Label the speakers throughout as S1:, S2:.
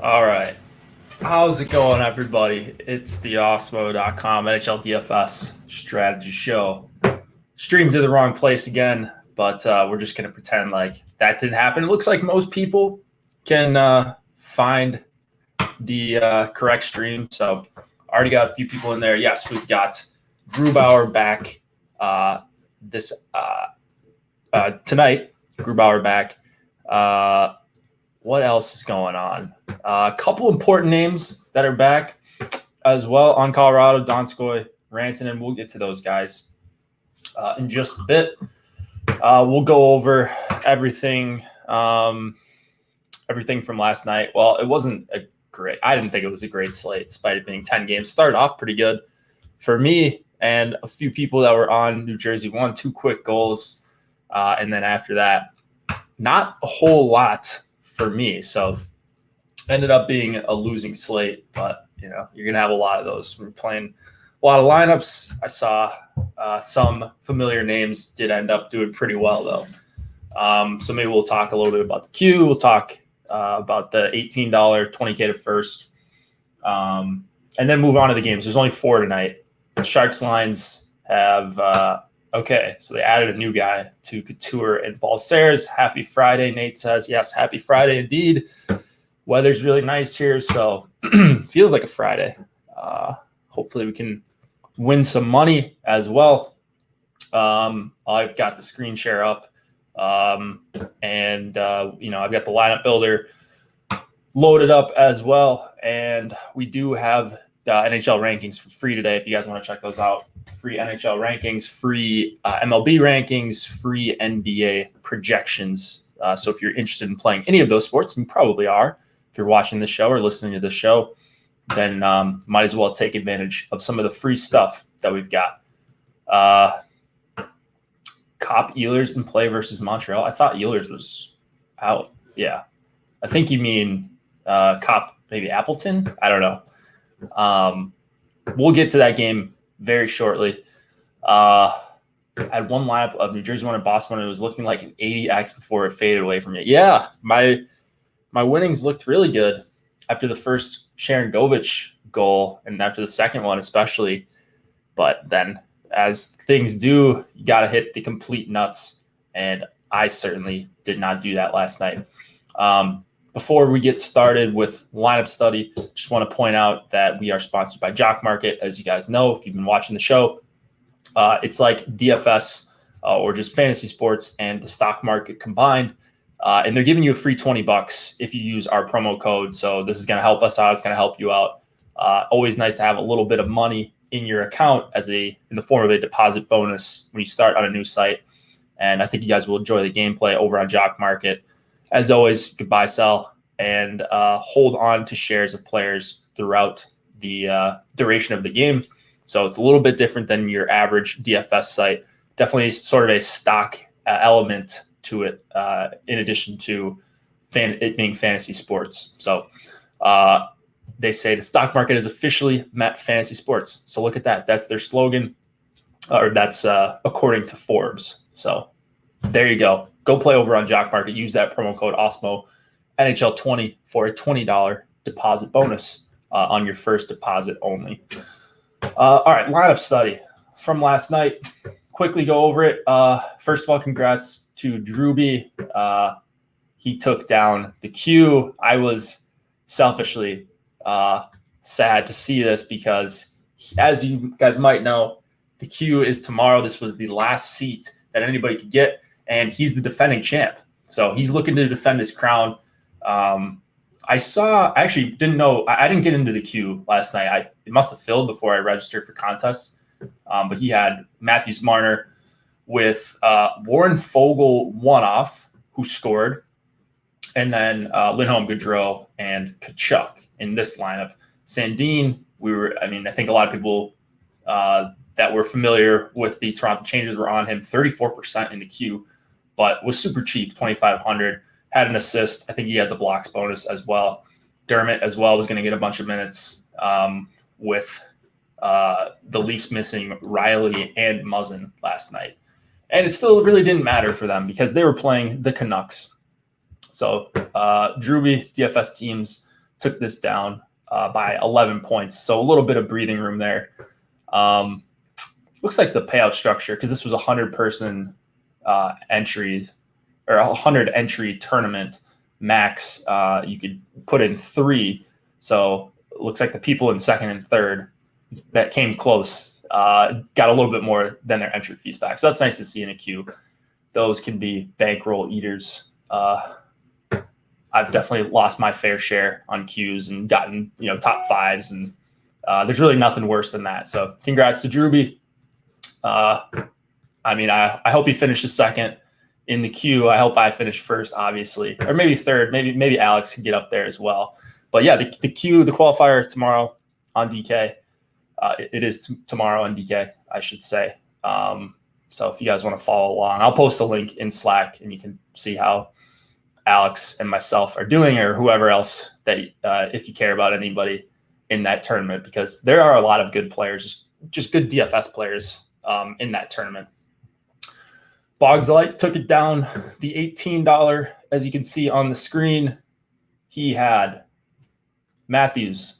S1: All right. How's it going, everybody? It's the Awesemo.com NHL DFS Strategy Show. Streamed to the wrong place again, but we're just going to pretend like that didn't happen. It looks like most people can find the correct stream. So already got a few people in there. Yes, we've got Grubauer back tonight. Grubauer back. What else is going on? A couple important names that are back as well on Colorado, Donskoy, Rantanen. We'll get to those guys in just a bit. We'll go over everything from last night. Well, it wasn't I didn't think it was a great slate, despite it being 10 games. Started off pretty good for me and a few people that were on New Jersey. 2 quick goals, and then after that, not a whole lot for me. So ended up being a losing slate, but you're going to have a lot of those. We're playing a lot of lineups. I saw some familiar names did end up doing pretty well though. So maybe we'll talk a little bit about the queue. We'll talk about the $18 20K to first, and then move on to the games. There's only 4 tonight. The Sharks lines have, so they added a new guy to Couture and Balceres. Happy Friday, Nate says. Yes, happy Friday indeed. Weather's really nice here, so feels like a Friday. Hopefully we can win some money as well. I've got the screen share up, and I've got the lineup builder loaded up as well, and we do have the NHL rankings for free today if you guys want to check those out. Free NHL rankings, free MLB rankings, free NBA projections. So if you're interested in playing any of those sports, and you probably are, if you're watching the show or listening to the show, then might as well take advantage of some of the free stuff that we've got. Cop Ehlers in play versus Montreal. I thought Ehlers was out. Yeah. I think you mean Cop, maybe Appleton. I don't know. We'll get to that game very shortly. I had one lineup of New Jersey, one in Boston, and it was looking like an 80x before it faded away from me. Yeah, my winnings looked really good after the first Sharon Govich goal and after the second one especially. But then as things do, you got to hit the complete nuts, and I certainly did not do that last night. Before we get started with lineup study, just want to point out that we are sponsored by Jock Market. As you guys know, if you've been watching the show, it's like DFS or just fantasy sports and the stock market combined. And they're giving you a free $20 if you use our promo code. So this is going to help us out. It's going to help you out. Always nice to have a little bit of money in your account in the form of a deposit bonus when you start on a new site. And I think you guys will enjoy the gameplay over on Jock Market. As always, you can buy, sell, and hold on to shares of players throughout the duration of the game. So it's a little bit different than your average DFS site. Definitely sort of a stock element to it, in addition to it being fantasy sports. So they say the stock market has officially met fantasy sports. So look at that. That's their slogan, or that's according to Forbes. So there you go. Go play over on Jock Market. Use that promo code Awesemo NHL20 for a $20 deposit bonus on your first deposit only. All right, lineup study from last night. Quickly go over it. First of all, congrats to Drewby. He took down the queue. I was selfishly sad to see this because, as you guys might know, the queue is tomorrow. This was the last seat that anybody could get, and he's the defending champ. So he's looking to defend his crown. I actually didn't know. I didn't get into the queue last night. It must have filled before I registered for contests. But he had Matthews Marner with Warren Fogle one-off, who scored, and then Lindholm, Gaudreau, and Kachuk in this lineup. Sandin, I think a lot of people that were familiar with the Toronto changes were on him, 34% in the queue, but was super cheap, 2,500. Had an assist. I think he had the blocks bonus as well. Dermott as well was going to get a bunch of minutes with the Leafs missing Riley and Muzzin last night. And it still really didn't matter for them because they were playing the Canucks. So Drewby, DFS teams took this down by 11 points. So a little bit of breathing room there. Looks like the payout structure, because this was a 100-person entry or a 100-entry tournament max. You could put in 3. So it looks like the people in second and third that came close got a little bit more than their entry fees back. So that's nice to see in a queue. Those can be bankroll eaters. I've definitely lost my fair share on queues and gotten, top 5s, and there's really nothing worse than that. So congrats to Drewby. I hope he finishes second in the queue. I hope I finish first, obviously, or maybe third. Maybe Alex can get up there as well. But yeah, the queue, the qualifier tomorrow on DK. It is tomorrow on DK, I should say. So if you guys want to follow along, I'll post a link in Slack, and you can see how Alex and myself are doing, or whoever else that if you care about anybody in that tournament, because there are a lot of good players, just good DFS players in that tournament. Boggs Light took it down, the $18, as you can see on the screen. He had Matthews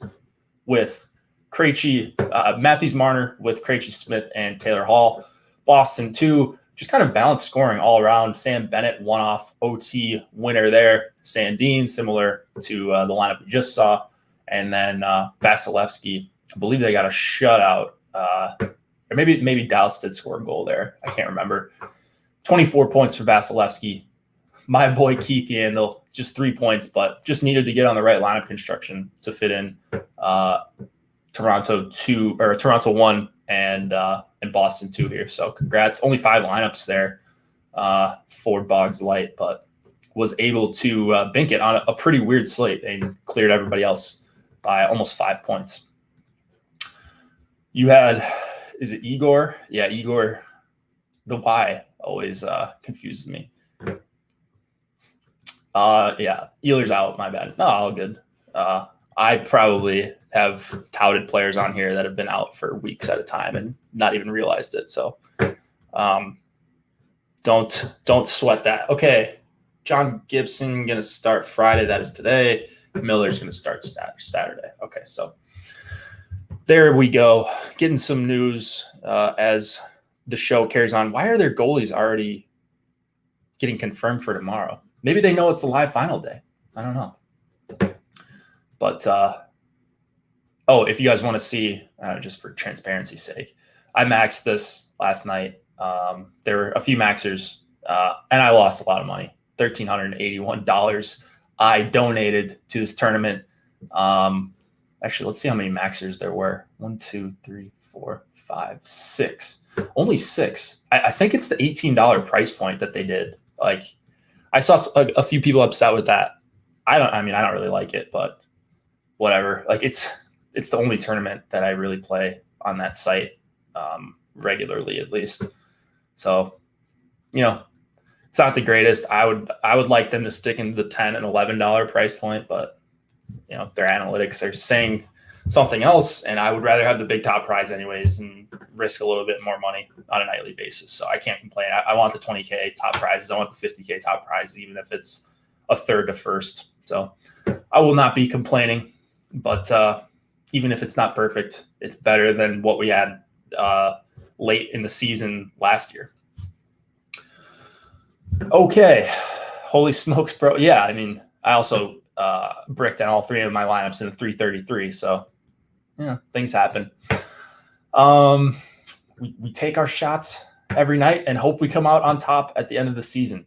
S1: with Krejci, Matthews Marner with Krejci Smith and Taylor Hall. Boston 2, just kind of balanced scoring all around. Sam Bennett, one-off OT winner there. Sandin, similar to the lineup we just saw. And then Vasilevsky, I believe they got a shutout. Or maybe Dallas did score a goal there. I can't remember. 24 points for Vasilevsky. My boy Keith Yandel, just 3 points, but just needed to get on the right lineup construction to fit in Toronto 1 and Boston 2 here. So congrats. Only 5 lineups there for Boggs Light, but was able to bink it on a pretty weird slate and cleared everybody else by almost 5 points. You had, is it Igor? Yeah, Igor. The Y always confuses me. Yeah, Ealer's out. My bad. No, all good. I probably have touted players on here that have been out for weeks at a time and not even realized it. So don't sweat that. Okay, John Gibson going to start Friday. That is today. Miller's going to start Saturday. Okay, so there we go. Getting some news as the show carries on. Why are their goalies already getting confirmed for tomorrow? Maybe they know it's a live final day. I don't know. But, if you guys want to see, just for transparency's sake, I maxed this last night. There were a few maxers, and I lost a lot of money, $1,381. I donated to this tournament. Actually, let's see how many maxers there were. 1, 2, 3, 4, 5, 6. Only 6. I think it's the $18 price point that they did. Like, I saw a few people upset with that. I don't really like it, but whatever. Like, it's the only tournament that I really play on that site regularly, at least. So, it's not the greatest. I would like them to stick in the $10 and $11 price point, but their analytics are saying something else, and I would rather have the big top prize anyways and risk a little bit more money on a nightly basis. So I can't complain. I want the 20K top prizes. I want the 50K top prizes, even if it's a third to first. So I will not be complaining, but even if it's not perfect, it's better than what we had late in the season last year. Okay. Holy smokes, bro. Yeah, I also bricked in all 3 of my lineups in the 333. So, things happen. We take our shots every night and hope we come out on top at the end of the season.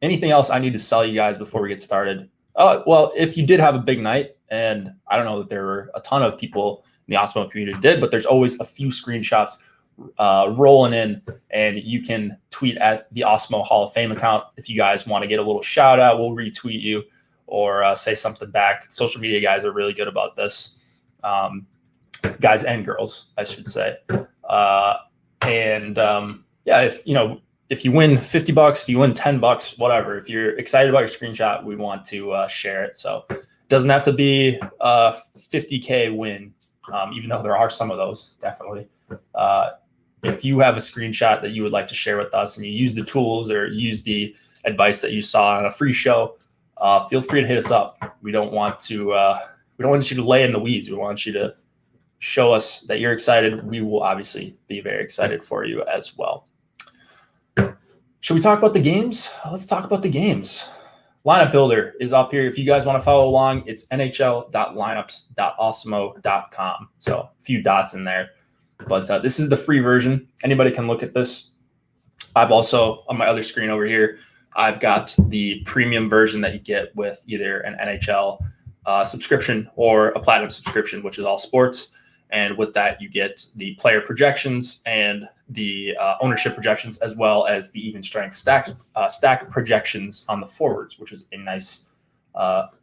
S1: Anything else I need to sell you guys before we get started? Well, if you did have a big night, and I don't know that there were a ton of people in the Awesemo community did, but there's always a few screenshots rolling in, and you can tweet at the Awesemo Hall of Fame account. If you guys want to get a little shout out, we'll retweet you or say something back. Social media guys are really good about this. Guys and girls, I should say. If you win $50, if you win $10, whatever, if you're excited about your screenshot, we want to share it. So it doesn't have to be a 50K win, even though there are some of those, definitely. If you have a screenshot that you would like to share with us and you use the tools or use the advice that you saw on a free show, feel free to hit us up. We don't want you to lay in the weeds. We want you to show us that you're excited. We will obviously be very excited for you as well. Should we talk about the games? Let's talk about the games. Lineup Builder is up here. If you guys want to follow along, it's nhl.lineups.awesemo.com. So a few dots in there. But this is the free version. Anybody can look at this. I've also, on my other screen over here, I've got the premium version that you get with either an NHL subscription or a platinum subscription, which is all sports. And with that, you get the player projections and the ownership projections, as well as the even strength stack projections on the forwards, which is a nice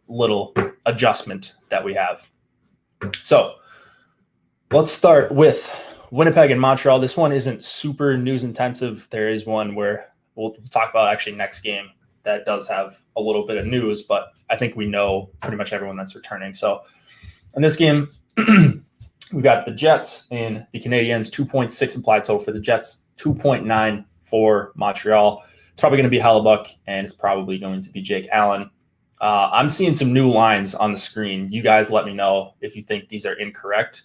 S1: little adjustment that we have. So let's start with Winnipeg and Montreal. This one isn't super news intensive. There is one where we'll talk about actually next game that does have a little bit of news, but I think we know pretty much everyone that's returning. So in this game, we've got the Jets and the Canadiens, 2.6 implied total for the Jets, 2.9 for Montreal. It's probably going to be Hellebuck, and it's probably going to be Jake Allen. I'm seeing some new lines on the screen. You guys let me know if you think these are incorrect.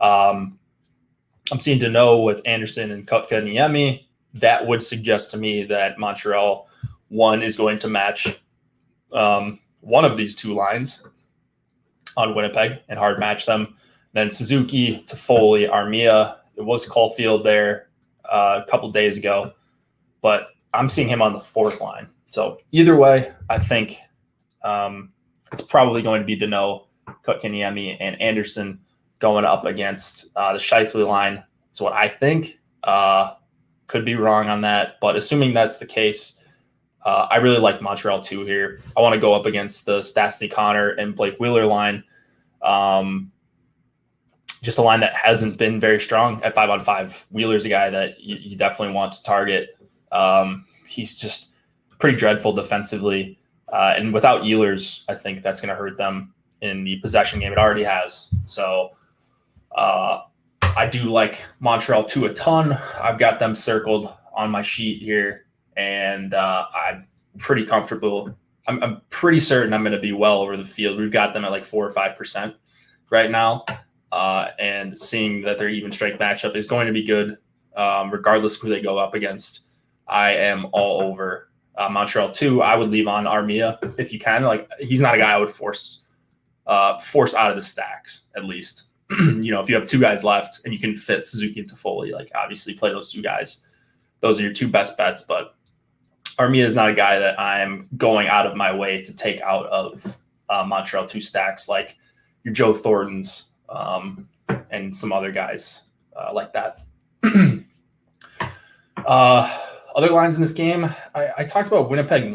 S1: I'm seeing Deneau with Anderson and Kotkaniemi. That would suggest to me that Montreal, one, is going to match one of these two lines on Winnipeg and hard match them. Then Suzuki, Toffoli, Armia. It was Caulfield there a couple days ago, but I'm seeing him on the fourth line. So either way, I think it's probably going to be Deneau, Kotkaniemi, and Anderson going up against the Scheifele line. That's what I think. Could be wrong on that, but assuming that's the case, I really like Montreal too here. I want to go up against the Stastny Connor and Blake Wheeler line. Just a line that hasn't been very strong at 5-on-5. Wheeler's a guy that you definitely want to target. He's just pretty dreadful defensively. And without Ehlers, I think that's going to hurt them in the possession game. It already has. So I do like Montreal too a ton. I've got them circled on my sheet here, and I'm pretty comfortable. I'm pretty certain I'm going to be well over the field. We've got them at like 4 or 5% right now. And seeing that their even strength matchup is going to be good, regardless of who they go up against. I am all over Montreal too. I would leave on Armia if you can. Like, he's not a guy I would force out of the stacks, at least. You know, if you have two guys left and you can fit Suzuki and Toffoli, like, obviously play those two guys. Those are your two best bets. But Armia is not a guy that I'm going out of my way to take out of Montreal 2 stacks, like your Joe Thorntons and some other guys like that. Other lines in this game, I talked about Winnipeg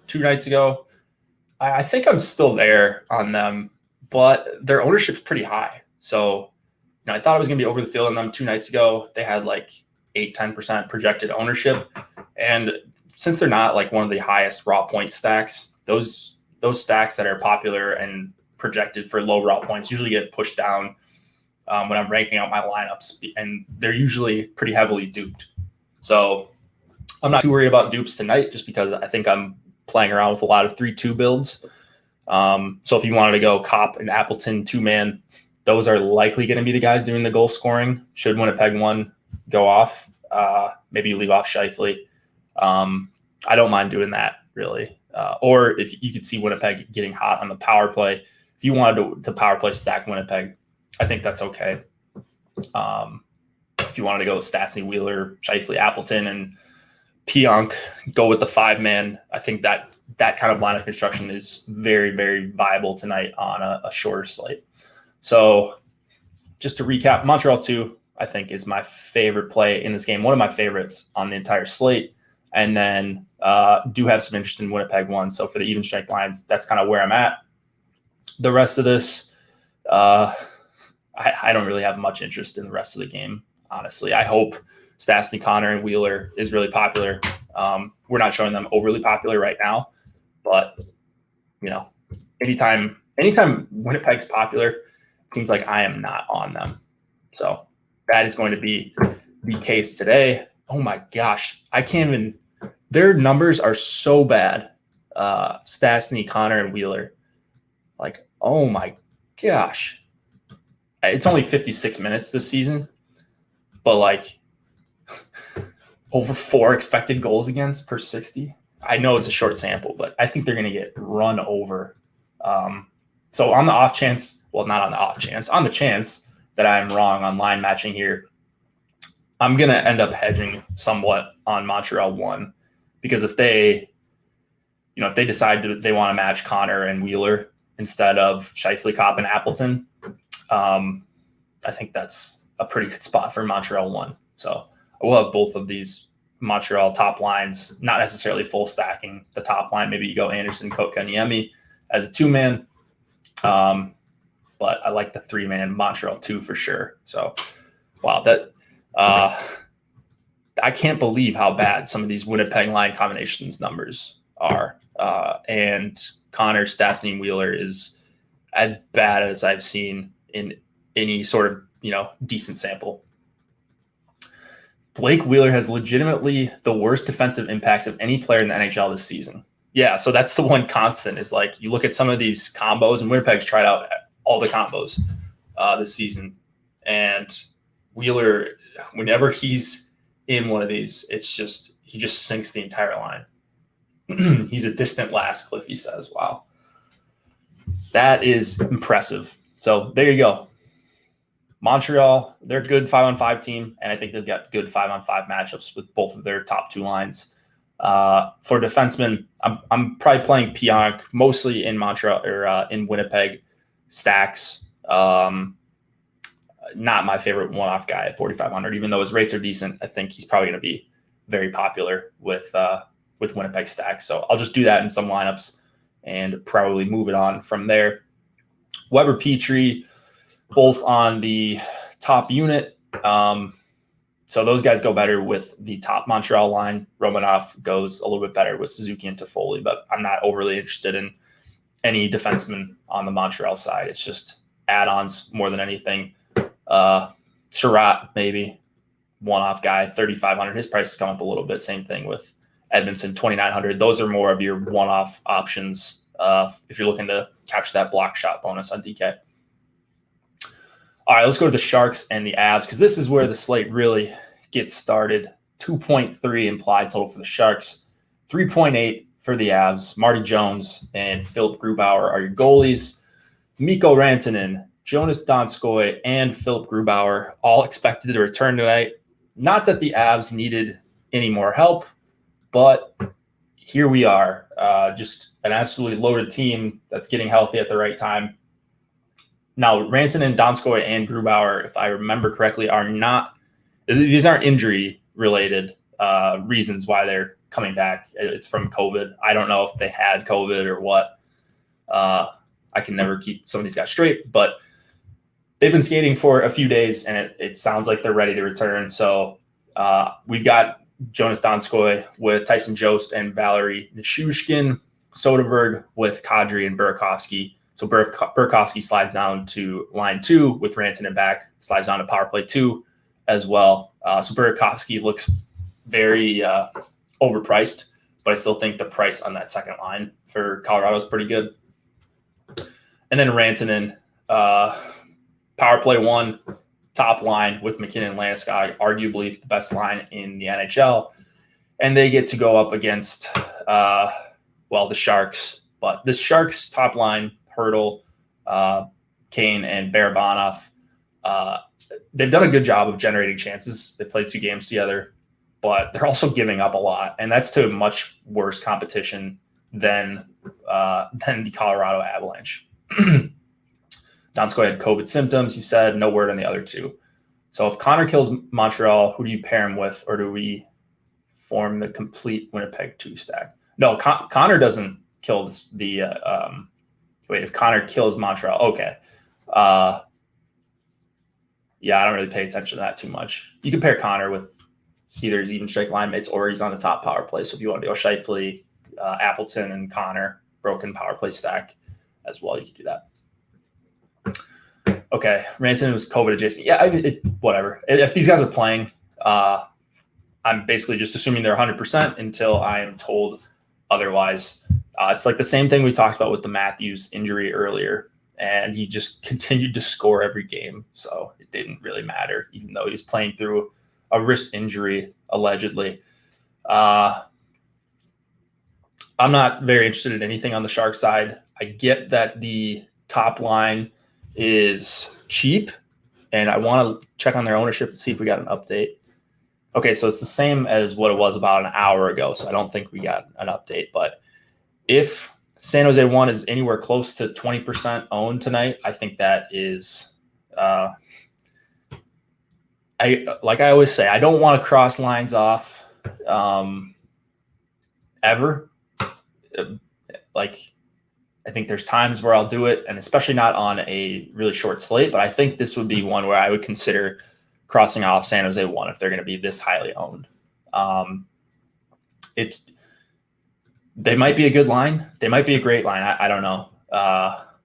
S1: 2 nights ago. I think I'm still there on them, but their ownership's pretty high. So, you know, I thought I was going to be over the field on them 2 nights ago. They had like 8-10% projected ownership. And since they're not like one of the highest raw point stacks, those stacks that are popular and projected for low raw points usually get pushed down when I'm ranking out my lineups, and they're usually pretty heavily duped. So I'm not too worried about dupes tonight, just because I think I'm playing around with a lot of 3-2 builds. So if you wanted to go Cop and Appleton 2-man, those are likely going to be the guys doing the goal scoring. Should Winnipeg 1 go off, maybe you leave off Scheifele. I don't mind doing that, really. Or if you could see Winnipeg getting hot on the power play, if you wanted to power play stack Winnipeg, I think that's okay. If you wanted to go with Stastny, Wheeler, Scheifele, Appleton, and Pionk, go with the 5-man. I think that kind of line of construction is very, very viable tonight on a shorter slate. So just to recap, Montreal 2, I think, is my favorite play in this game. One of my favorites on the entire slate. And then do have some interest in Winnipeg 1. So for the even strength lines, that's kind of where I'm at. The rest of this, I don't really have much interest in the rest of the game, honestly. I hope Stastny, Connor, and Wheeler is really popular. We're not showing them overly popular right now, but, you know, anytime Winnipeg's popular, it seems like I am not on them. So that is going to be the case today. Oh my gosh, I can't even. Their numbers are so bad. Stastny, Connor, and Wheeler. Like, oh my gosh. It's only 56 minutes this season, but like over 4 expected goals against per 60. I know it's a short sample, but I think they're going to get run over. So on the off chance, well, not on the off chance, on the chance that I'm wrong on line matching here, I'm going to end up hedging somewhat on Montreal 1, because if they decide they want to match Connor and Wheeler instead of Scheifele, Kopp, and Appleton, I think that's a pretty good spot for Montreal 1. So I will have both of these Montreal top lines, not necessarily full stacking the top line. Maybe you go Anderson, Kotka, and Niemi as a 2-man. But I like the 3-man Montreal 2 for sure. So, wow, that I can't believe how bad some of these Winnipeg line combinations numbers are. And Connor, Stastny, and Wheeler is as bad as I've seen in any sort of, decent sample. Blake Wheeler has legitimately the worst defensive impacts of any player in the NHL this season. Yeah, so that's the one constant is like you look at some of these combos, and Winnipeg's tried out all the combos this season. And Wheeler, whenever he's in one of these, he just sinks the entire line. He's a distant last, Cliffy says. Wow. That is impressive. So there you go. Montreal, they're a good 5-on-5 team, and I think they've got good 5-on-5 matchups with both of their top 2 lines. For defensemen, I'm probably playing Pionk mostly in Montreal or in Winnipeg stacks. Not my favorite one-off guy at 4,500, even though his rates are decent. I think he's probably going to be very popular with Winnipeg stacks. So I'll just do that in some lineups and probably move it on from there. Weber, Petrie, both on the top unit. So those guys go better with the top Montreal line. Romanov goes a little bit better with Suzuki and Toffoli, but I'm not overly interested in any defenseman on the Montreal side. It's just add-ons more than anything. Sherratt, maybe one-off guy, 3,500. His price has come up a little bit. Same thing with Edmondson, 2,900. Those are more of your one-off options if you're looking to capture that block shot bonus on DK. All right, let's go to the Sharks and the Avs, because this is where the slate really gets started. 2.3 implied total for the Sharks, 3.8 for the Avs. Marty Jones and Philip Grubauer are your goalies. Mikko Rantanen, Jonas Donskoy, and Philip Grubauer all expected to return tonight. Not that the Avs needed any more help, but here we are. Just an absolutely loaded team that's getting healthy at the right time. Now, Rantanen, Donskoy, and Grubauer, if I remember correctly, these aren't injury-related reasons why they're coming back. It's from COVID. I don't know if they had COVID or what. I can never keep some of these guys straight, but they've been skating for a few days, and it sounds like they're ready to return. So we've got Jonas Donskoy with Tyson Jost and Valerie Nichushkin, Soderberg with Kadri and Burakovsky. So Burakovsky slides down to line 2 with Rantanen back, slides down to power play 2 as well. So Burakovsky looks very overpriced, but I still think the price on that second line for Colorado is pretty good. And then Rantanen, power play 1, top line with McKinnon and Landeskog, arguably the best line in the NHL. And they get to go up against, the Sharks. But this Sharks top line, Hurdle, Kane, and Barabanov, they've done a good job of generating chances. They played 2 games together, but they're also giving up a lot. And that's to much worse competition than the Colorado Avalanche. Donskoy had COVID symptoms, he said. No word on the other 2. So if Connor kills Montreal, who do you pair him with, or do we form the complete Winnipeg 2 stack? No, Connor doesn't kill if Connor kills Montreal, okay. I don't really pay attention to that too much. You can pair Connor with either his even strike line mates or he's on the top power play. So if you want to go Scheifele, Appleton, and Connor, broken power play stack as well, you can do that. Okay, Rantanen was COVID adjacent. Yeah, whatever. If these guys are playing, I'm basically just assuming they're 100% until I am told otherwise. It's like the same thing we talked about with the Matthews injury earlier, and he just continued to score every game. So it didn't really matter, even though he was playing through a wrist injury, allegedly. I'm not very interested in anything on the Shark side. I get that the top line is cheap, and I want to check on their ownership to see if we got an update. Okay, so it's the same as what it was about an hour ago, so I don't think we got an update. But if San Jose 1 is anywhere close to 20% owned tonight, I think that is like I always say, I don't want to cross lines off ever. Like, I think there's times where I'll do it, and especially not on a really short slate, but I think this would be one where I would consider crossing off San Jose 1 if they're going to be this highly owned. They might be a good line. They might be a great line. I don't know.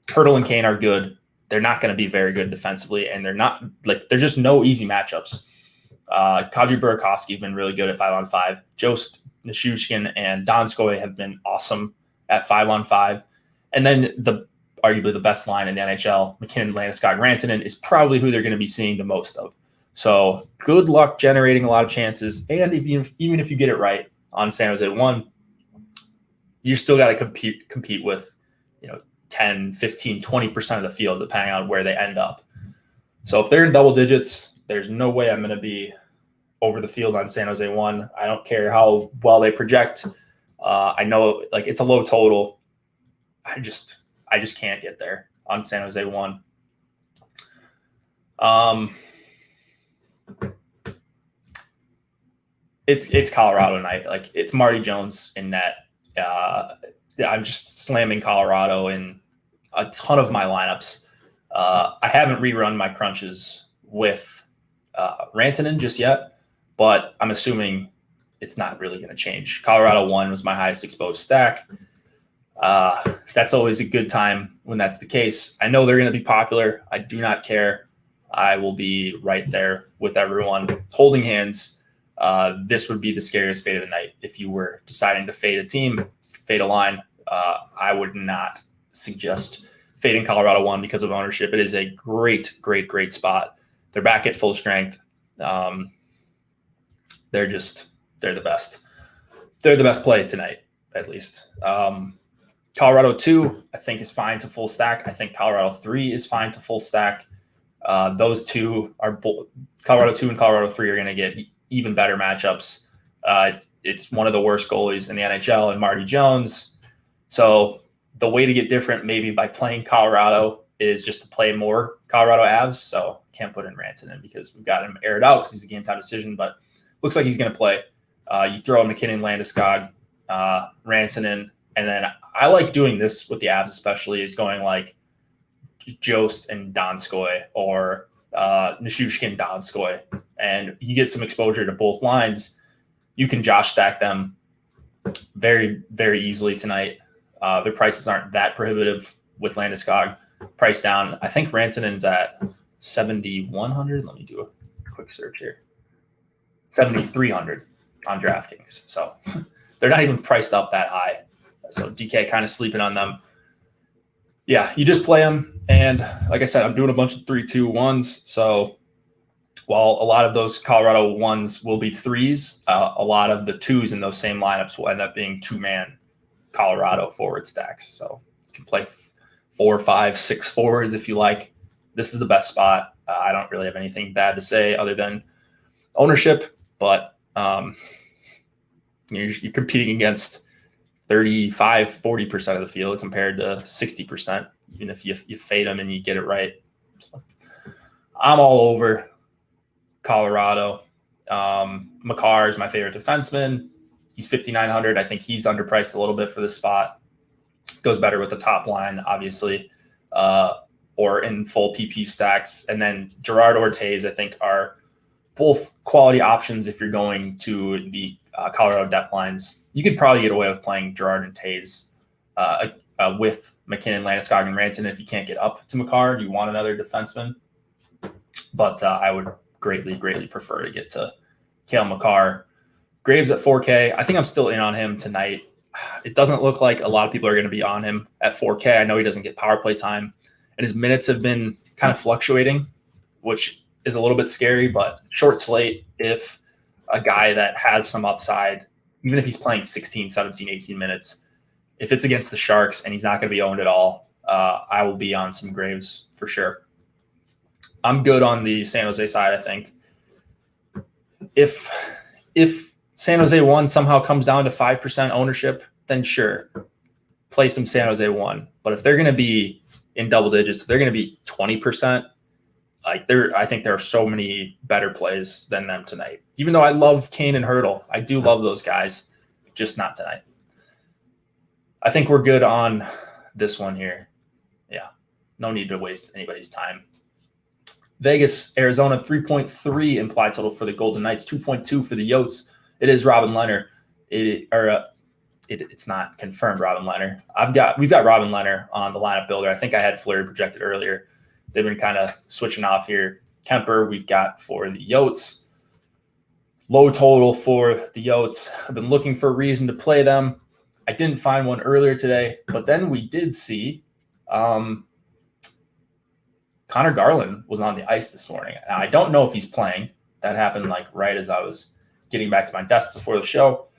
S1: Hurdle and Kane are good. They're not going to be very good defensively, and there's just no easy matchups. Kadri Burakovsky have been really good at 5-on-5. Jost, Nichushkin, and Donskoy have been awesome at 5-on-5. And then arguably the best line in the NHL, McKinnon, Landeskog, Rantanen, is probably who they're going to be seeing the most of. So good luck generating a lot of chances. And even if you get it right on San Jose 1, you still got to compete with, 10, 15, 20% of the field, depending on where they end up. So if they're in double digits, there's no way I'm going to be over the field on San Jose 1. I don't care how well they project. I know it's a low total. I just can't get there on San Jose 1. It's Colorado night. It's Marty Jones in net. I'm just slamming Colorado in a ton of my lineups. I haven't rerun my crunches with Rantanen just yet, but I'm assuming it's not really going to change. Colorado 1 was my highest exposed stack. That's always a good time when that's the case. I know they're going to be popular. I do not care. I will be right there with everyone holding hands. This would be the scariest fade of the night. If you were deciding to fade a team, fade a line, I would not suggest fading Colorado 1 because of ownership. It is a great, great, great spot. They're back at full strength. They're the best. They're the best play tonight, at least. Colorado 2, I think, is fine to full stack. I think Colorado 3 is fine to full stack. Those two are both, Colorado 2 and Colorado 3 are going to get even better matchups. It's one of the worst goalies in the NHL and Marty Jones. So the way to get different maybe by playing Colorado is just to play more Colorado Avs. So can't put in Rantanen because we've got him aired out because he's a game time decision, but looks like he's going to play. You throw McKinnon, Landeskog, Rantanen, and then I like doing this with the Avs especially is going like Jost and Donskoy or Nichushkin, Donskoy, and you get some exposure to both lines. You can Josh stack them very, very easily tonight. Their prices aren't that prohibitive with Landeskog. Price down. I think Rantanen's at 7,100. Let me do a quick search here. 7,300 on DraftKings. So they're not even priced up that high. So DK kind of sleeping on them. Yeah, you just play them. And like I said, I'm doing a bunch of 3-2-1s. So while a lot of those Colorado 1s will be 3s, a lot of the 2s in those same lineups will end up being 2-man Colorado forward stacks. So you can play 4, 5, 6 forwards if you like. This is the best spot. I don't really have anything bad to say other than ownership, but you're competing against 35, 40% of the field compared to 60%, even if you fade them and you get it right. So I'm all over Colorado. Makar is my favorite defenseman. He's 5,900. I think he's underpriced a little bit for this spot. Goes better with the top line, obviously, or in full PP stacks. And then Gerard Ortiz, I think, are both quality options if you're going to the Colorado depth lines. You could probably get away with playing Gerard and Taze with McKinnon, Landeskog, and Rantanen if you can't get up to Makar. Do you want another defenseman? But I would greatly, greatly prefer to get to Cale Makar. Graves at 4K. I think I'm still in on him tonight. it doesn't look like a lot of people are going to be on him at 4K. I know he doesn't get power play time, and his minutes have been kind of fluctuating, which is a little bit scary, but short slate, if a guy that has some upside, even if he's playing 16, 17, 18 minutes, if it's against the Sharks and he's not going to be owned at all, I will be on some Graves for sure. I'm good on the San Jose side, I think. If San Jose 1 somehow comes down to 5% ownership, then sure, play some San Jose 1. But if they're going to be in double digits, if they're going to be 20%, I think there are so many better plays than them tonight. Even though I love Kane and Hurdle, I do love those guys, just not tonight. I think we're good on this one here. Yeah, no need to waste anybody's time. Vegas, Arizona, 3.3 implied total for the Golden Knights, 2.2 for the Yotes. It is Robin Lehner. It's not confirmed Robin Lehner. We've got Robin Lehner on the lineup builder. I think I had Fleury projected earlier. They've been kind of switching off here. Kemper, we've got for the Yotes. Low total for the Yotes. I've been looking for a reason to play them. I didn't find one earlier today, but then we did see Connor Garland was on the ice this morning. Now, I don't know if he's playing. That happened right as I was getting back to my desk before the show.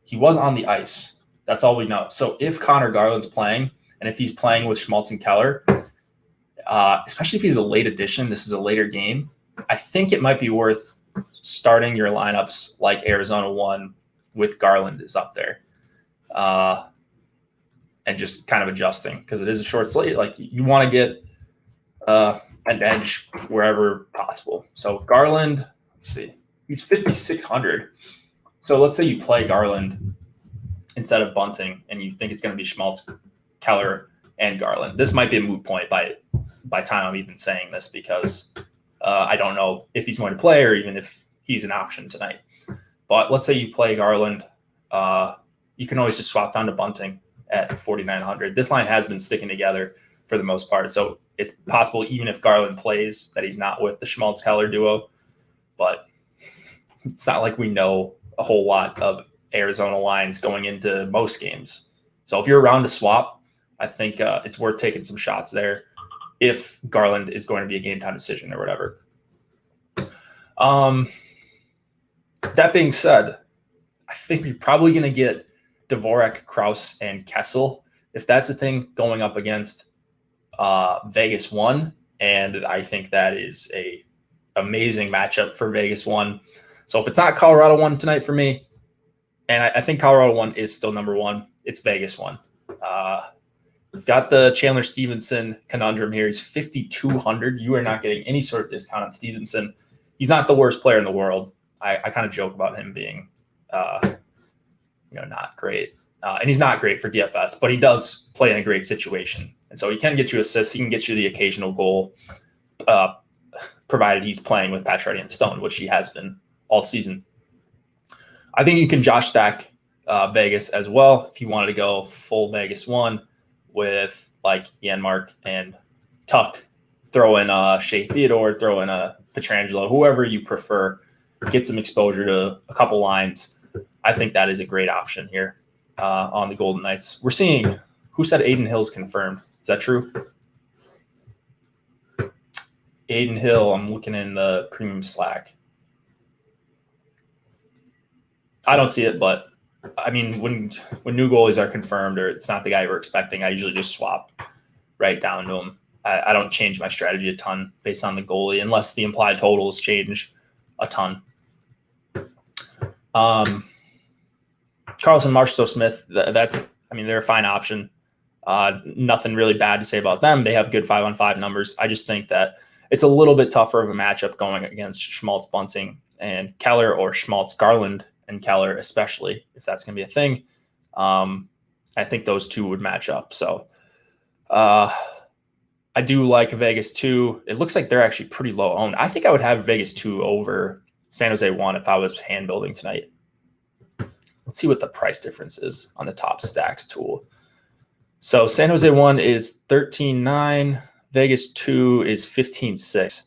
S1: He was on the ice. That's all we know. So if Connor Garland's playing, and if he's playing with Schmaltz and Keller, especially if he's a late addition, this is a later game, I think it might be worth starting your lineups like Arizona 1 with Garland is up there. And just kind of adjusting because it is a short slate. You want to get an edge wherever possible. So Garland, let's see, he's 5,600. So let's say you play Garland instead of Bunting and you think it's going to be Schmaltz, Keller, and Garland. This might be a moot point by time I'm even saying this because I don't know if he's going to play or even if he's an option tonight. But let's say you play Garland. You can always just swap down to Bunting at 4,900. This line has been sticking together for the most part. So it's possible even if Garland plays that he's not with the Schmaltz-Keller duo. But it's not like we know a whole lot of Arizona lines going into most games. So if you're around to swap, I think it's worth taking some shots there if Garland is going to be a game time decision or whatever. That being said, I think you're probably going to get Dvorak, Krause, and Kessel if that's a thing going up against Vegas 1. And I think that is a amazing matchup for Vegas 1. So if it's not Colorado 1 tonight for me, and I think Colorado 1 is still number 1, it's Vegas 1. We've got the Chandler Stevenson conundrum here. He's 5,200. You are not getting any sort of discount on Stevenson. He's not the worst player in the world. I kind of joke about him being, not great. And he's not great for DFS, but he does play in a great situation. And so he can get you assists. He can get you the occasional goal, provided he's playing with Pacioretty and Stone, which he has been all season. I think you can Josh stack Vegas as well if you wanted to go full Vegas 1 with Janmark and Tuck. Throw in Shea Theodore, throw in a Pietrangelo, whoever you prefer. Get some exposure to a couple lines. I think that is a great option here on the Golden Knights. We're seeing, who said Aiden Hill's confirmed? Is that true? Aiden Hill, I'm looking in the premium Slack. I don't see it, but I mean, when new goalies are confirmed or it's not the guy we're expecting, I usually just swap right down to him. I don't change my strategy a ton based on the goalie unless the implied totals change a ton. Carlson, Marchessault, Smith, they're a fine option. Nothing really bad to say about them. They have good 5-on-5 numbers. I just think that it's a little bit tougher of a matchup going against Schmaltz, Bunting, and Keller, or Schmaltz, Garland, and Keller, especially if that's going to be a thing. I think those two would match up. So I do like Vegas 2. It looks like they're actually pretty low owned. I think I would have Vegas 2 over San Jose 1 if I was hand building tonight. Let's see what the price difference is on the top stacks tool. So San Jose 1 is 13.9. Vegas 2 is 15.6.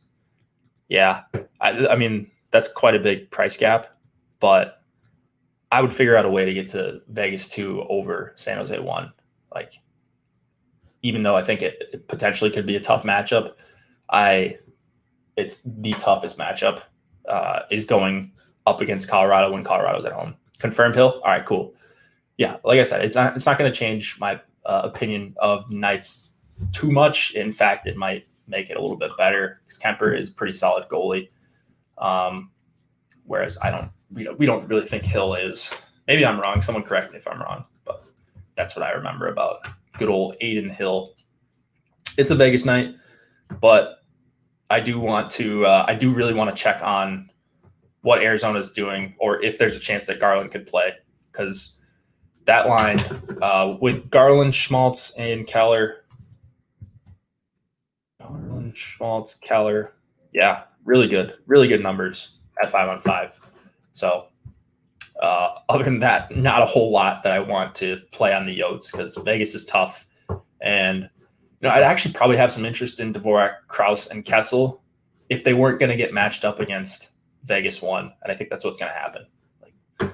S1: Yeah, I mean, that's quite a big price gap, but I would figure out a way to get to Vegas 2 over San Jose 1. Like, even though I think it potentially could be a tough matchup, it's the toughest matchup is going up against Colorado when Colorado's at home. Confirmed Hill? All right, cool. Yeah, like I said, it's not going to change my opinion of Knights too much. In fact, it might make it a little bit better because Kemper is a pretty solid goalie. Whereas we don't really think Hill is. Maybe I'm wrong. Someone correct me if I'm wrong, but that's what I remember about good old Aiden Hill. It's a Vegas night, but I do really want to check on what Arizona's doing, or if there's a chance that Garland could play, because that line with Garland, Schmaltz, and Keller. Garland, Schmaltz, Keller. Yeah, really good numbers at 5-on-5. So other than that, not a whole lot that I want to play on the Yotes because Vegas is tough. And I'd actually probably have some interest in Dvorak, Krause, and Kessel if they weren't going to get matched up against Vegas 1. And I think that's what's going to happen. Like,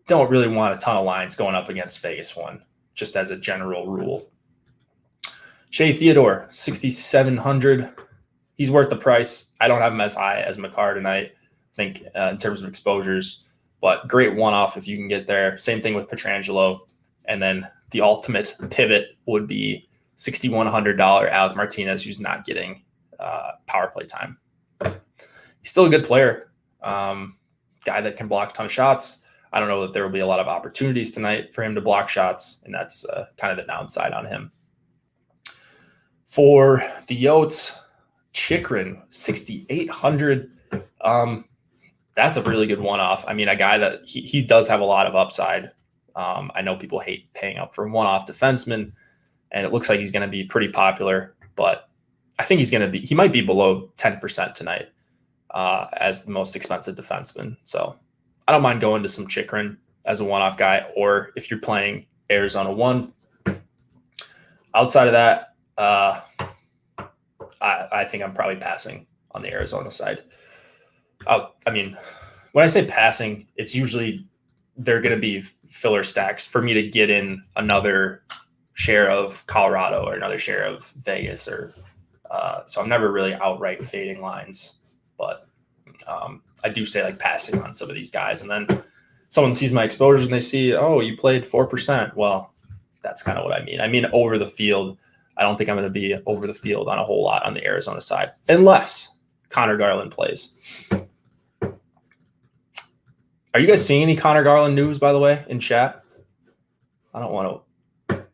S1: don't really want a ton of lines going up against Vegas 1, just as a general rule. Shea Theodore, 6,700. He's worth the price. I don't have him as high as Makar tonight, I think, in terms of exposures. But great one-off if you can get there. Same thing with Pietrangelo. And then the ultimate pivot would be $6,100 Alec Martinez, who's not getting power play time. But he's still a good player. Guy that can block a ton of shots. I don't know that there will be a lot of opportunities tonight for him to block shots, and that's kind of the downside on him. For the Yotes, Chikrin, 6,800. That's a really good one-off. I mean, a guy that he does have a lot of upside. I know people hate paying up for one-off defensemen, and it looks like he's going to be pretty popular, but I think he might be below 10% tonight as the most expensive defenseman. So I don't mind going to some Chikrin as a one-off guy, or if you're playing Arizona 1. Outside of that, I think I'm probably passing on the Arizona side. I mean, when I say passing, it's usually they're going to be filler stacks for me to get in another share of Colorado or another share of Vegas, or so I'm never really outright fading lines, but I do say like passing on some of these guys, and then someone sees my exposures and they see, oh, you played 4%. Well, that's kind of what I mean. I mean, over the field, I don't think I'm going to be over the field on a whole lot on the Arizona side, unless Connor Garland plays. Are you guys seeing any Connor Garland news, by the way, in chat? I don't want to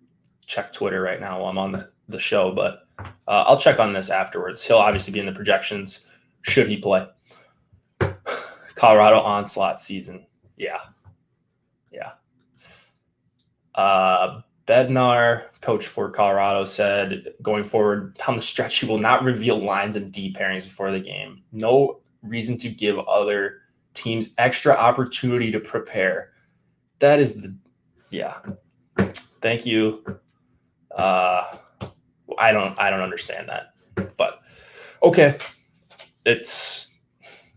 S1: check Twitter right now while I'm on the show, but I'll check on this afterwards. He'll obviously be in the projections should he play. Colorado onslaught season. Yeah. Bednar, coach for Colorado, said going forward down the stretch, he will not reveal lines and D pairings before the game. No reason to give other teams extra opportunity to prepare. That is thank you. I don't understand that, but okay.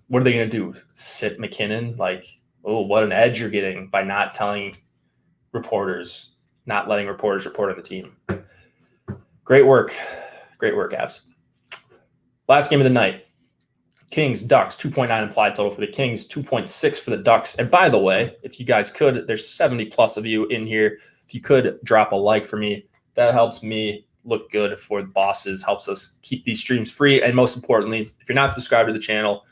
S1: What are they going to do? Sit McKinnon? Like, oh, what an edge you're getting by not letting reporters report on the team. Great work, Avs. Last game of the night. Kings, Ducks, 2.9 implied total for the Kings, 2.6 for the Ducks. And by the way, if you guys could, there's 70 plus of you in here. If you could drop a like for me, that helps me look good for the bosses, helps us keep these streams free. And most importantly, if you're not subscribed to the channel,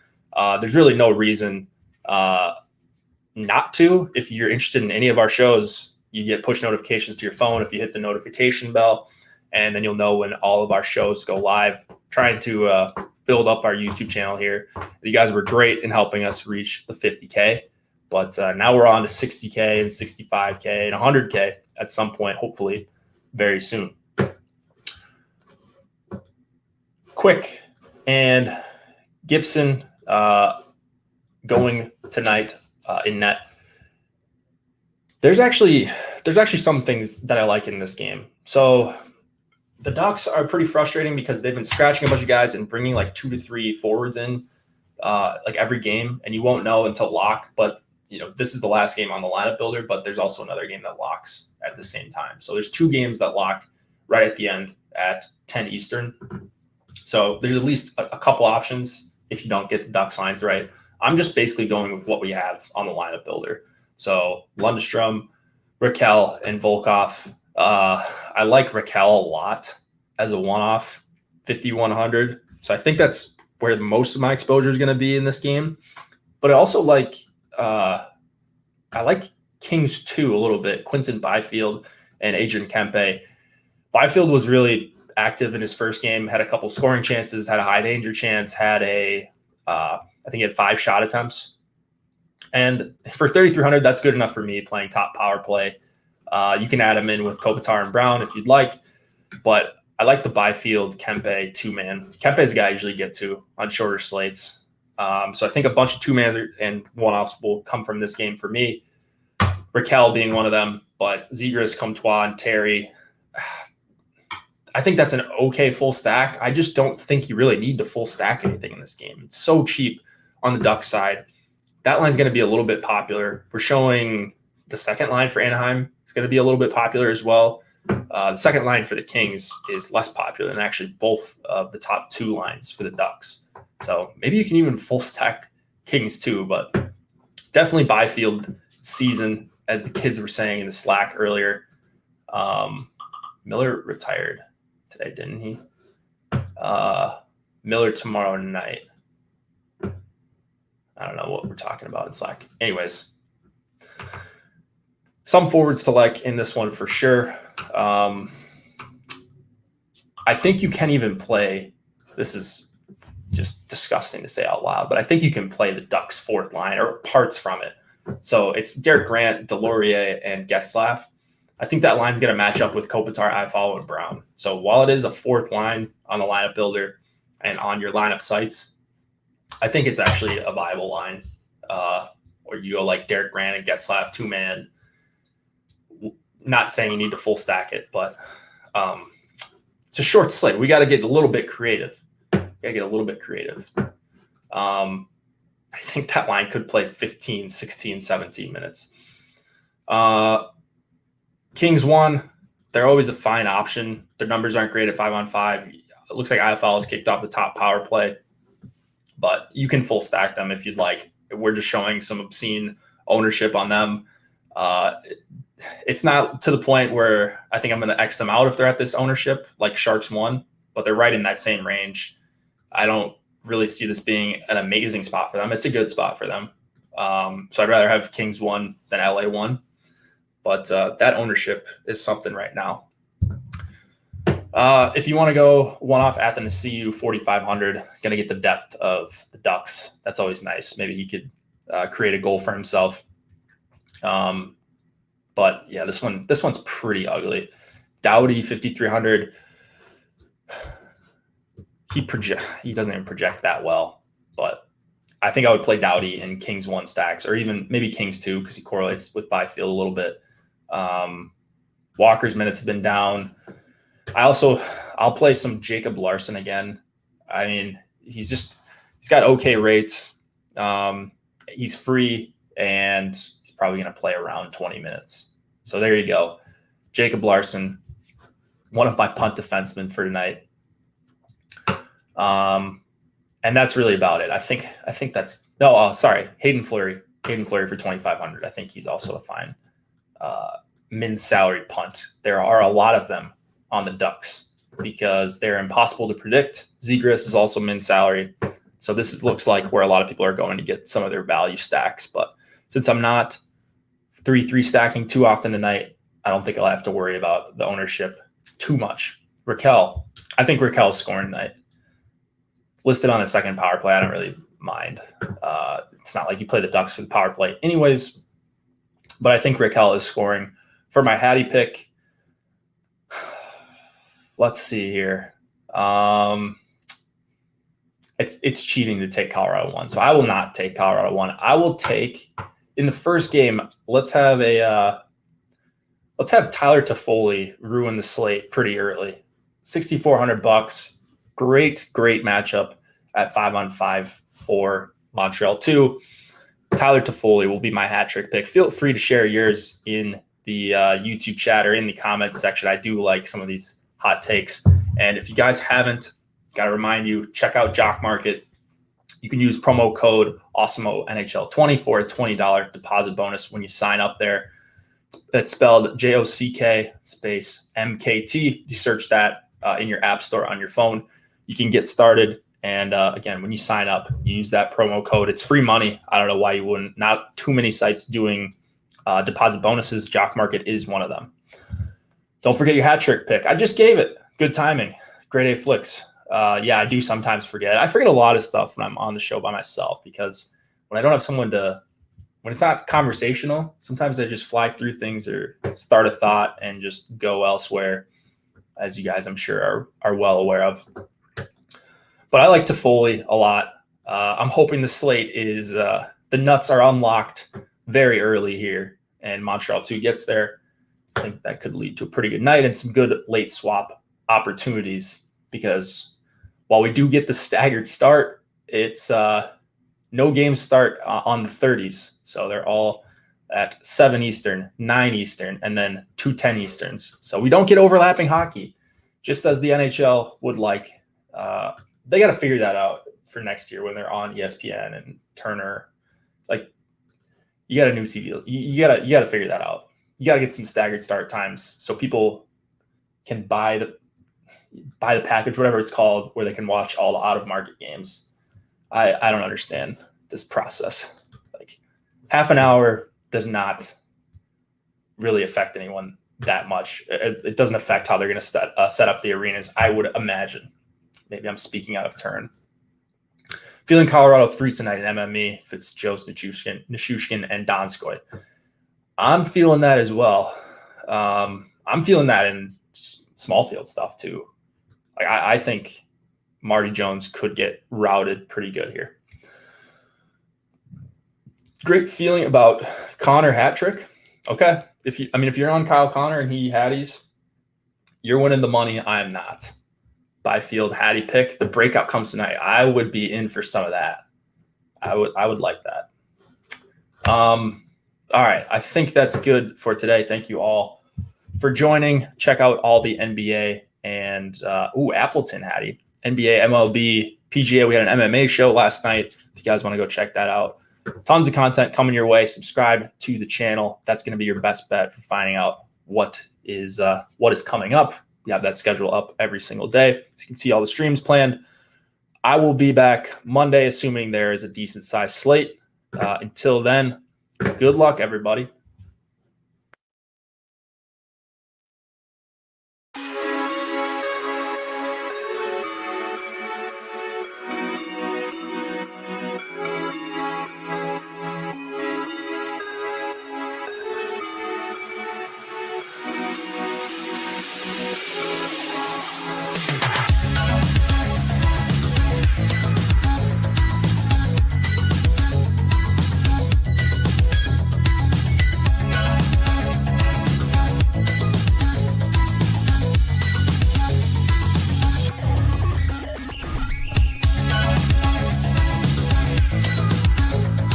S1: there's really no reason not to. If you're interested in any of our shows, you get push notifications to your phone if you hit the notification bell, and then you'll know when all of our shows go live. Trying to build up our YouTube channel here. You guys were great in helping us reach the 50K, but now we're on to 60K and 65K and 100K at some point, hopefully very soon. Quick and Gibson going tonight in net. There's actually some things that I like in this game. So the Ducks are pretty frustrating because they've been scratching a bunch of guys and bringing like 2 to 3 forwards in like every game, and you won't know until lock. But this is the last game on the lineup builder, but there's also another game that locks at the same time. So there's 2 games that lock right at the end at 10 Eastern. So there's at least a couple options if you don't get the Ducks lines right. I'm just basically going with what we have on the lineup builder. So Lundstrom, Raquel, and Volkov. I like Raquel a lot as a one-off, 5,100. So I think that's where most of my exposure is going to be in this game. But I also like I like Kings 2 a little bit, Quinton Byfield and Adrian Kempe. Byfield was really active in his first game, had a couple scoring chances, had a high danger chance, had I think he had 5 shot attempts. And for 3,300, that's good enough for me playing top power play. You can add him in with Kopitar and Brown if you'd like, but I like the Byfield Kempe 2-man. Kempe's a guy I usually get to on shorter slates. So I think a bunch of 2-man and one-offs will come from this game for me. Raquel being one of them, but Zegras, Comtois, and Terry. I think that's an okay full stack. I just don't think you really need to full stack anything in this game. It's so cheap on the Ducks side. That line's going to be a little bit popular. We're showing the second line for Anaheim. It's going to be a little bit popular as well. The second line for the Kings is less popular than actually both of the top 2 lines for the Ducks. So maybe you can even full stack Kings too, but definitely Byfield season, as the kids were saying in the Slack earlier. Miller retired today, didn't he? Miller tomorrow night. I don't know what we're talking about in Slack. Anyways, some forwards to like in this one for sure. I think you can even play, this is just disgusting to say out loud, but I think you can play the Ducks 4th line or parts from it. So it's Derek Grant, Delorier, and Getzlaf. I think that line's going to match up with Kopitar, Iafallo, and Brown. So while it is a 4th line on the lineup builder and on your lineup sites, I think it's actually a viable line. Or you go like Derek Grant and Getzlaf 2-man. Not saying you need to full stack it, but it's a short slate. We got to get a little bit creative. I think that line could play 15, 16, 17 minutes. Kings 1, they're always a fine option. Their numbers aren't great at 5-on-5. It looks like IFL has kicked off the top power play, but you can full stack them if you'd like. We're just showing some obscene ownership on them. It's not to the point where I think I'm going to X them out if they're at this ownership, like Sharks 1, but they're right in that same range. I don't really see this being an amazing spot for them. It's a good spot for them. So I'd rather have Kings 1 than LA 1. But that ownership is something right now. If you want to go one-off at the CU 4,500, going to get the depth of the Ducks. That's always nice. Maybe he could create a goal for himself. But yeah, this one's pretty ugly. Doughty 5,300. He doesn't even project that well, but I think I would play Doughty in Kings 1 stacks, or even maybe Kings 2 because he correlates with Byfield a little bit. Walker's minutes have been down. I'll play some Jacob Larson again. I mean, he's got okay rates. He's free, and he's probably going to play around 20 minutes. So there you go. Jacob Larson, one of my punt defensemen for tonight. And that's really about it. I think that's Hayden Fleury for 2,500. I think he's also a fine min salary punt. There are a lot of them on the Ducks because they're impossible to predict. Zegras is also min salary. So looks like where a lot of people are going to get some of their value stacks. But since I'm not 3-3 stacking too often tonight, I don't think I'll have to worry about the ownership too much. Raquel, I think Raquel's scoring tonight. Listed on the second power play, I don't really mind. It's not like you play the Ducks for the power play anyways, but I think Raquel is scoring. For my Hattie pick, let's see here. It's cheating to take Colorado 1, so I will not take Colorado 1. I will take, in the first game, let's have Tyler Toffoli ruin the slate pretty early. $6,400. Great matchup at 5-on-5 for Montreal 2. Tyler Toffoli will be my hat trick pick. Feel free to share yours in the YouTube chat or in the comments section. I do like some of these hot takes. And if you guys haven't, got to remind you, check out Jock Market. You can use promo code Awesemo NHL20 for a $20 deposit bonus when you sign up there. It's spelled JOCK space MKT. You search that in your app store on your phone. You can get started. And again, when you sign up, you use that promo code. It's free money. I don't know why you wouldn't. Not too many sites doing deposit bonuses. Jock Market is one of them. Don't forget your hat trick pick. I just gave it. Good timing. Grade A flicks. Yeah, I do sometimes forget. I forget a lot of stuff when I'm on the show by myself because when I don't have someone when it's not conversational, sometimes I just fly through things or start a thought and just go elsewhere, as you guys, I'm sure, are well aware of. But I like Toffoli a lot. I'm hoping the slate is the nuts are unlocked very early here, and Montreal 2 gets there. I think that could lead to a pretty good night and some good late swap opportunities because while we do get the staggered start, it's no games start on the 30s. So they're all at 7 Eastern, 9 Eastern, and then 2:10 Easterns. So we don't get overlapping hockey, just as the NHL would like. They got to figure that out for next year when they're on ESPN and Turner. Like, you got a new TV. You gotta figure that out. You got to get some staggered start times so people can buy the package, whatever it's called, where they can watch all the out-of-market games. I don't understand this process. Like, half an hour does not really affect anyone that much. It doesn't affect how they're going to set up the arenas, I would imagine. Maybe I'm speaking out of turn. Feeling Colorado 3 tonight in MME if it's Joe Nichushkin and Donskoy. I'm feeling that as well. I'm feeling that in small field stuff too. Like I think Marty Jones could get routed pretty good here. Great feeling about Connor hat trick. Okay. If you're on Kyle Connor and he Hatties, you're winning the money. I am not. Byfield Hattie pick. The breakout comes tonight. I would be in for some of that. I would like that. All right. I think that's good for today. Thank you all for joining. Check out all the NBA and Appleton Hattie. NBA, MLB, PGA. We had an MMA show last night. If you guys want to go check that out. Tons of content coming your way. Subscribe to the channel. That's going to be your best bet for finding out what is coming up. We have that schedule up every single day. So you can see all the streams planned. I will be back Monday, assuming there is a decent sized slate. Until then, good luck, everybody.